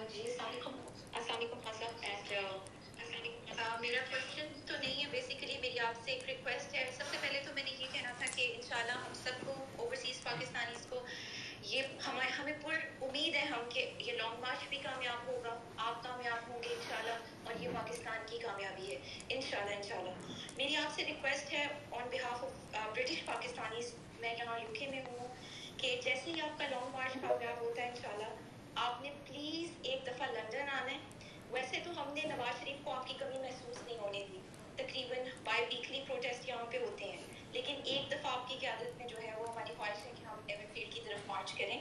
जी अस्सलाम वालेकुम खान साहब एंड मेरा क्वेश्चन तो नहीं है, बेसिकली मेरी आपसे एक रिक्वेस्ट है। सबसे पहले तो मैंने ये कहना था कि इंशाल्लाह हम सबको ओवरसीज़ पाकिस्तानीज़ को ये हमें पूरी उम्मीद है हम कि ये लॉन्ग मार्च भी कामयाब होगा, आप कामयाब होंगे इंशाल्लाह, और ये पाकिस्तान की कामयाबी है इंशाल्लाह। मेरी आपसे रिक्वेस्ट है on behalf of British Pakistanis, मैं यहाँ यूके में हूँ, कि जैसे ही आपका लॉन्ग मार्च कामयाब होता है इंशाल्लाह, आपने प्लीज़ एक दफ़ा लंदन आना है। वैसे तो हमने नवाज शरीफ को आपकी कमी महसूस नहीं होने दी, तकरीबन बाई वीकली प्रोटेस्ट यहाँ पे होते हैं, लेकिन एक दफ़ा आपकी क़यादत में जो है वो हमारी ख्वाहिश है कि हम एवरफील्ड की तरफ मार्च करें।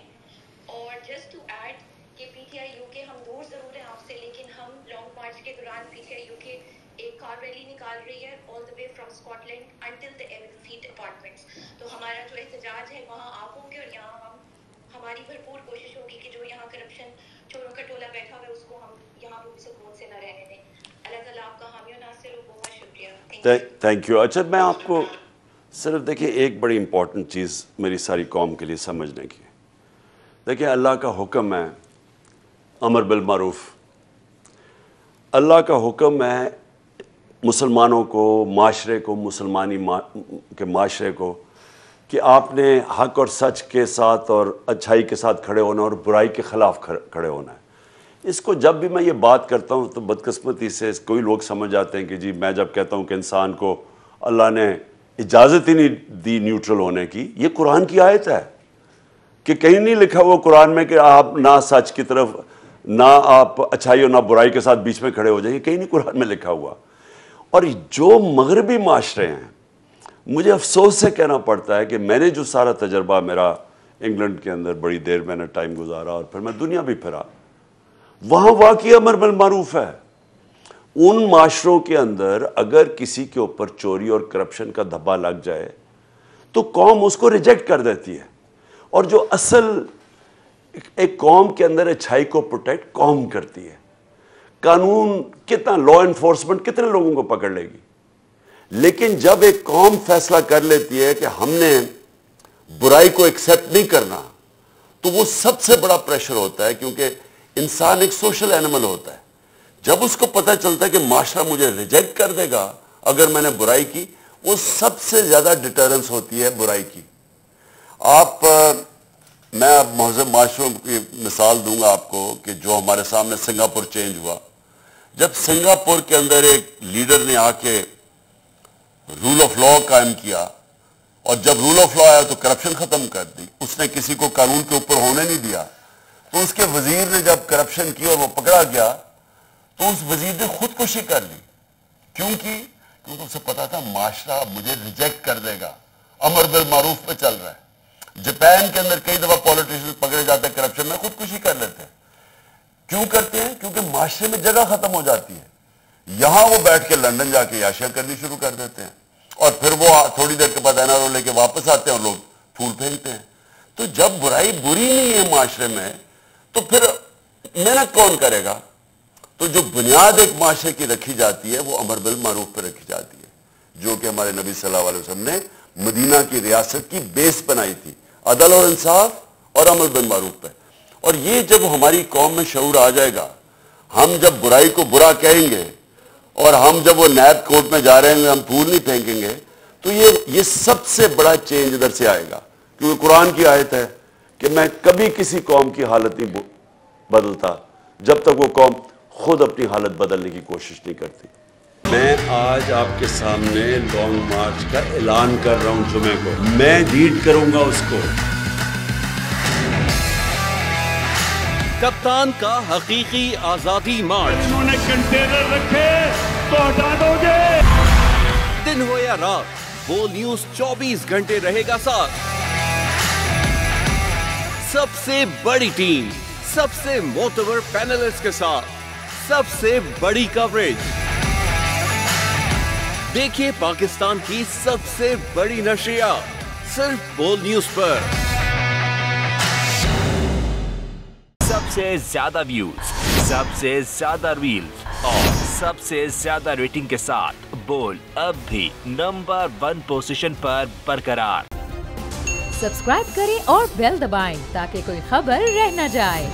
और जस्ट टू ऐड कि पीटीआई यूके हम दूर ज़रूर हैं आपसे, लेकिन हम लॉन्ग मार्च के दौरान पीटीआई यूके एक कार रैली निकाल रही है all the way from Scotland until the Everfield apartments. तो हमारा जो एहतजाज है वहाँ आप होंगे, और यहाँ हमारी भरपूर कोशिश होगी कि जो यहाँ करप्शन चोरों का टोला बैठा हुआ है उसको हम यहाँ पर सुकून से न रहने दें। अल्लाह ताला आपका हामी और नासिर हो। बहुत शुक्रिया, थैंक यू। अच्छा, मैं आपको सिर्फ देखिए एक बड़ी इम्पॉर्टेंट चीज़ मेरी सारी कौम के लिए समझने की। देखिए, अल्लाह का हुक्म है अमर बिल मारूफ। अल्लाह का हुक्म है मुसलमानों को, माशरे को, मुसलमानी के माशरे को, कि आपने हक और सच के साथ और अच्छाई के साथ खड़े होना और बुराई के ख़िलाफ़ खड़े होना है। इसको जब भी मैं ये बात करता हूँ तो बदकिस्मती से कोई लोग समझ जाते हैं कि जी मैं जब कहता हूँ कि इंसान को अल्लाह ने इजाज़त ही नहीं दी न्यूट्रल होने की, ये कुरान की आयत है कि कहीं नहीं लिखा हुआ कुरान में कि आप ना सच की तरफ, ना आप अच्छाई और ना बुराई के साथ बीच में खड़े हो जाइए, कहीं नहीं कुरान में लिखा हुआ। और जो मगरबी माशरे हैं, मुझे अफसोस से कहना पड़ता है कि मैंने जो सारा तजर्बा मेरा इंग्लैंड के अंदर बड़ी देर मैंने टाइम गुजारा और फिर मैं दुनिया भी फिरा, वहाँ वाकई अमर बिल मारूफ है। उन माशरों के अंदर अगर किसी के ऊपर चोरी और करप्शन का धब्बा लग जाए तो कौम उसको रिजेक्ट कर देती है, और जो असल एक कौम के अंदर अच्छाई को प्रोटेक्ट कौम करती है। कानून कितना, लॉ एनफोर्समेंट कितने लोगों को पकड़ लेगी, लेकिन जब एक कौम फैसला कर लेती है कि हमने बुराई को एक्सेप्ट नहीं करना, तो वो सबसे बड़ा प्रेशर होता है, क्योंकि इंसान एक सोशल एनिमल होता है। जब उसको पता चलता है कि माशरा मुझे रिजेक्ट कर देगा अगर मैंने बुराई की, वो सबसे ज्यादा डिटरेंस होती है बुराई की। मैं अब महज़ब माशरों की मिसाल दूंगा आपको कि जो हमारे सामने सिंगापुर चेंज हुआ। जब सिंगापुर के अंदर एक लीडर ने आके रूल ऑफ लॉ कायम किया, और जब रूल ऑफ लॉ आया तो करप्शन खत्म कर दी, उसने किसी को कानून के ऊपर होने नहीं दिया। तो उसके वजीर ने जब करप्शन की और वो पकड़ा गया तो उस वजीर ने खुदकुशी कर ली। क्योंकि उसे पता था माशरा मुझे रिजेक्ट कर देगा, अमर बिल मारूफ पे चल रहा है। जापान के अंदर कई दफा पॉलिटिशियन पकड़े जाते हैं करप्शन में, खुदकुशी कर लेते हैं। क्यों करते हैं? क्योंकि माशरे में जगह खत्म हो जाती है। यहां वो बैठ के लंदन जाके याशिया करनी शुरू कर देते हैं, और फिर वो थोड़ी देर के बाद एनआरओ लेके वापस आते हैं और लोग फूल फेंकते हैं। तो जब बुराई बुरी नहीं है माशरे में, तो फिर मेहनत कौन करेगा? तो जो बुनियाद एक माशरे की रखी जाती है वो अमर बिल मारूफ पर रखी जाती है, जो कि हमारे नबी सल्लल्लाहु अलैहि वसल्लम ने मदीना की रियासत की बेस बनाई थी, अदल और इंसाफ और अमर बिल मारूफ पे। और ये जब हमारी कौम में शऊर आ जाएगा, हम जब बुराई को बुरा कहेंगे और हम जब वो नैब कोर्ट में जा रहे हैं हम फूल नहीं फेंकेंगे, तो ये सबसे बड़ा चेंज इधर से आएगा। क्योंकि कुरान की आयत है कि मैं कभी किसी कौम की हालत नहीं बदलता जब तक वो कौम खुद अपनी हालत बदलने की कोशिश नहीं करती। मैं आज आपके सामने लॉन्ग मार्च का ऐलान कर रहा हूं। जुमे को मैं लीड करूंगा उसको। कप्तान का हकीकी आजादी मार्च। उन्होंने कंटेनर रखे तो हटा दोगे। दिन हो या रात, वो न्यूज 24 घंटे रहेगा साथ। सबसे बड़ी टीम, सबसे मोतबर पैनलिस्ट के साथ, सबसे बड़ी कवरेज। देखिए पाकिस्तान की सबसे बड़ी नशरियात सिर्फ बोल न्यूज पर। सबसे ज्यादा व्यूज, सबसे ज्यादा रील्स और सबसे ज्यादा रेटिंग के साथ बोल अब भी नंबर 1 पोजीशन पर बरकरार। सब्सक्राइब करें और बेल दबाएं ताकि कोई खबर रह न जाए।